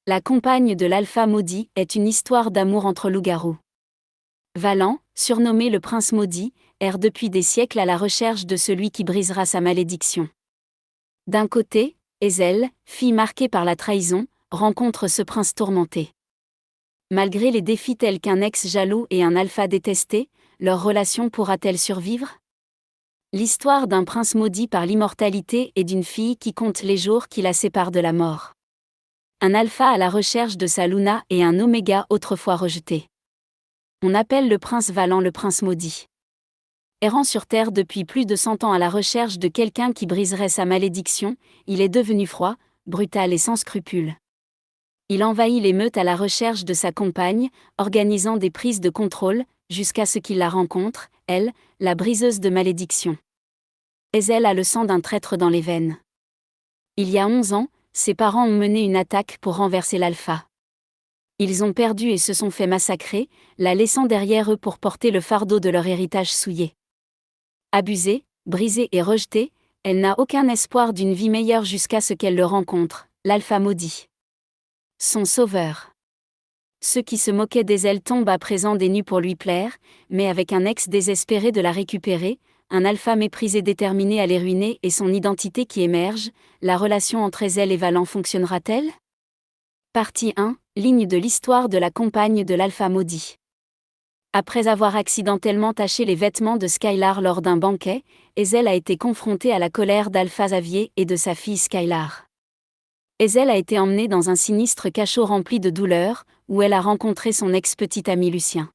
La compagne de l'Alpha maudit est une histoire d'amour entre loups-garous. Valan, surnommé le prince maudit, erre depuis des siècles à la recherche de celui qui brisera sa malédiction. D'un côté, Ezel, fille marquée par la trahison, rencontre ce prince tourmenté. Malgré les défis tels qu'un ex jaloux et un alpha détesté, leur relation pourra-t-elle survivre? L'histoire d'un prince maudit par l'immortalité et d'une fille qui compte les jours qui la séparent de la mort. Un alpha à la recherche de sa Luna et un oméga autrefois rejeté. On appelle le prince Valan le prince maudit. Errant sur Terre depuis plus de 100 ans à la recherche de quelqu'un qui briserait sa malédiction, il est devenu froid, brutal et sans scrupules. Il envahit les meutes à la recherche de sa compagne, organisant des prises de contrôle, jusqu'à ce qu'il la rencontre, elle, la briseuse de malédiction. Ezel a le sang d'un traître dans les veines. Il y a 11 ans, ses parents ont mené une attaque pour renverser l'alpha. Ils ont perdu et se sont fait massacrer, la laissant derrière eux pour porter le fardeau de leur héritage souillé. Abusée, brisée et rejetée, elle n'a aucun espoir d'une vie meilleure jusqu'à ce qu'elle le rencontre, l'alpha maudit. Son sauveur. Ceux qui se moquaient d'Ezel tombent à présent des nues pour lui plaire, mais avec un ex désespéré de la récupérer, un alpha méprisé déterminé à les ruiner et son identité qui émerge, la relation entre Ezel et Valan fonctionnera-t-elle? Partie 1, ligne de l'histoire de la compagne de l'alpha maudit. Après avoir accidentellement taché les vêtements de Skylar lors d'un banquet, Ezel a été confrontée à la colère d'Alpha Xavier et de sa fille Skylar. Ezel a été emmenée dans un sinistre cachot rempli de douleur, où elle a rencontré son ex-petit ami Lucien.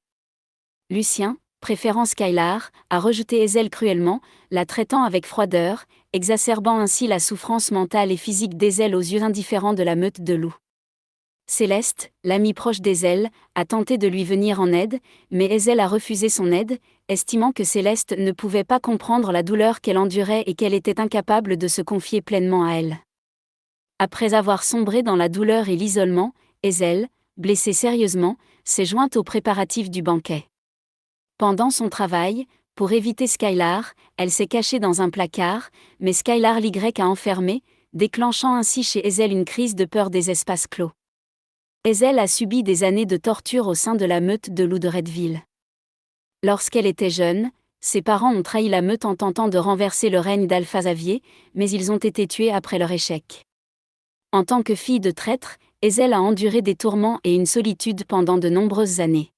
Lucien, préférant Skylar, a rejeté Ezel cruellement, la traitant avec froideur, exacerbant ainsi la souffrance mentale et physique d'Ezel aux yeux indifférents de la meute de loups. Céleste, l'amie proche d'Ezel, a tenté de lui venir en aide, mais Ezel a refusé son aide, estimant que Céleste ne pouvait pas comprendre la douleur qu'elle endurait et qu'elle était incapable de se confier pleinement à elle. Après avoir sombré dans la douleur et l'isolement, Ezel, blessée sérieusement, s'est jointe aux préparatifs du banquet. Pendant son travail, pour éviter Skylar, elle s'est cachée dans un placard, mais Skylar l'Y a enfermée, déclenchant ainsi chez Ezel une crise de peur des espaces clos. Ezel a subi des années de torture au sein de la meute de loups de Redville. Lorsqu'elle était jeune, ses parents ont trahi la meute en tentant de renverser le règne d'Alpha Xavier, mais ils ont été tués après leur échec. En tant que fille de traître, Ezel a enduré des tourments et une solitude pendant de nombreuses années.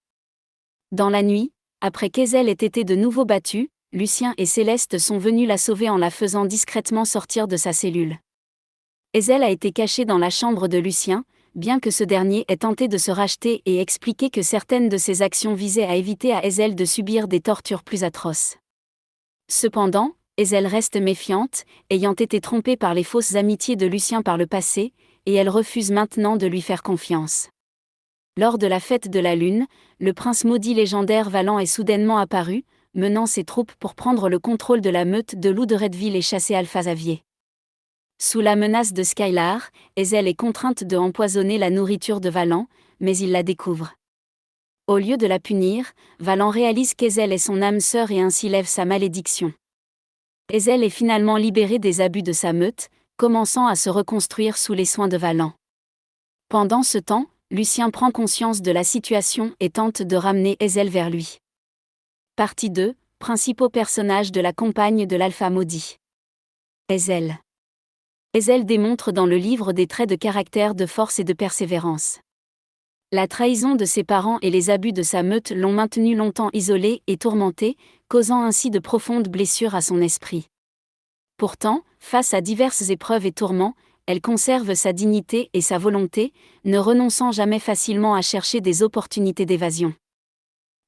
Dans la nuit, après qu'Ezel ait été de nouveau battue, Lucien et Céleste sont venus la sauver en la faisant discrètement sortir de sa cellule. Ezel a été cachée dans la chambre de Lucien, bien que ce dernier ait tenté de se racheter et expliqué que certaines de ses actions visaient à éviter à Ezel de subir des tortures plus atroces. Cependant, Ezel reste méfiante, ayant été trompée par les fausses amitiés de Lucien par le passé, et elle refuse maintenant de lui faire confiance. Lors de la fête de la Lune, le prince maudit légendaire Valan est soudainement apparu, menant ses troupes pour prendre le contrôle de la meute de loups de Redville et chasser Alpha Xavier. Sous la menace de Skylar, Ezel est contrainte de empoisonner la nourriture de Valan, mais il la découvre. Au lieu de la punir, Valan réalise qu'Ezel est son âme sœur et ainsi lève sa malédiction. Ezel est finalement libérée des abus de sa meute, commençant à se reconstruire sous les soins de Valan. Pendant ce temps, Lucien prend conscience de la situation et tente de ramener Ezel vers lui. Partie 2, principaux personnages de la compagne de l'Alpha maudit. Ezel. Ezel démontre dans le livre des traits de caractère de force et de persévérance. La trahison de ses parents et les abus de sa meute l'ont maintenue longtemps isolée et tourmentée, causant ainsi de profondes blessures à son esprit. Pourtant, face à diverses épreuves et tourments, elle conserve sa dignité et sa volonté, ne renonçant jamais facilement à chercher des opportunités d'évasion.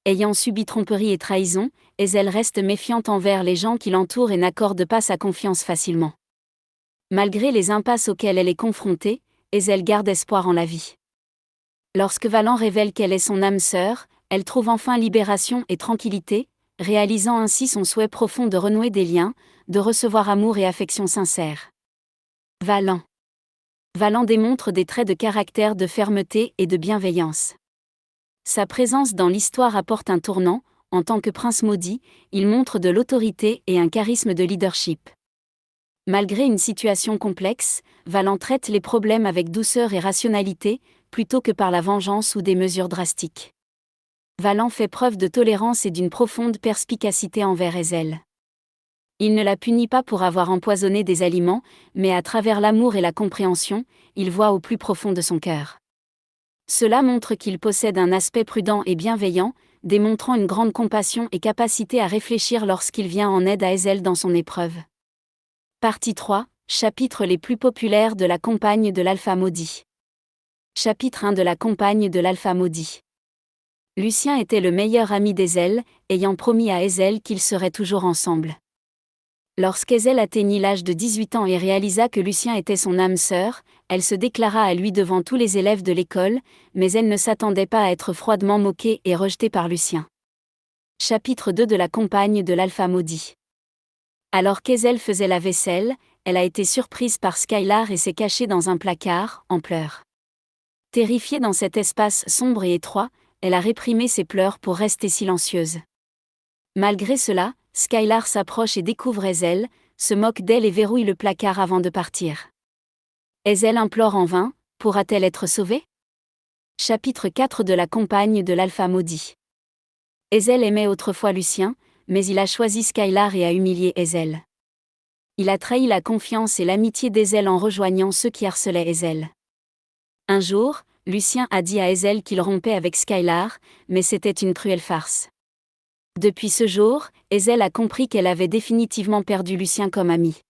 Ayant subi tromperie et trahison, Ezel reste méfiante envers les gens qui l'entourent et n'accorde pas sa confiance facilement. Malgré les impasses auxquelles elle est confrontée, Ezel garde espoir en la vie. Lorsque Valan révèle qu'elle est son âme sœur, elle trouve enfin libération et tranquillité, réalisant ainsi son souhait profond de renouer des liens, de recevoir amour et affection sincère. Valan. Valan démontre des traits de caractère de fermeté et de bienveillance. Sa présence dans l'histoire apporte un tournant, en tant que prince maudit, il montre de l'autorité et un charisme de leadership. Malgré une situation complexe, Valan traite les problèmes avec douceur et rationalité, plutôt que par la vengeance ou des mesures drastiques. Valan fait preuve de tolérance et d'une profonde perspicacité envers Ezel. Il ne la punit pas pour avoir empoisonné des aliments, mais à travers l'amour et la compréhension, il voit au plus profond de son cœur. Cela montre qu'il possède un aspect prudent et bienveillant, démontrant une grande compassion et capacité à réfléchir lorsqu'il vient en aide à Ezel dans son épreuve. Partie 3, chapitres les plus populaires de la compagne de l'Alpha Maudit. Chapitre 1 de la compagne de l'Alpha Maudit. Lucien était le meilleur ami d'Ezel, ayant promis à Ezel qu'ils seraient toujours ensemble. Lorsqu'Ezel atteignit l'âge de 18 ans et réalisa que Lucien était son âme sœur, elle se déclara à lui devant tous les élèves de l'école, mais elle ne s'attendait pas à être froidement moquée et rejetée par Lucien. Chapitre 2 de la compagne de l'Alpha Maudit. Alors qu'Ezel faisait la vaisselle, elle a été surprise par Skylar et s'est cachée dans un placard, en pleurs. Terrifiée dans cet espace sombre et étroit, elle a réprimé ses pleurs pour rester silencieuse. Malgré cela, Skylar s'approche et découvre Ezel, se moque d'elle et verrouille le placard avant de partir. Ezel implore en vain, pourra-t-elle être sauvée? Chapitre 4 de la compagne de l'Alpha Maudit. Ezel aimait autrefois Lucien, mais il a choisi Skylar et a humilié Ezel. Il a trahi la confiance et l'amitié d'Ezel en rejoignant ceux qui harcelaient Ezel. Un jour, Lucien a dit à Ezel qu'il rompait avec Skylar, mais c'était une cruelle farce. Depuis ce jour, Ezel a compris qu'elle avait définitivement perdu Lucien comme ami.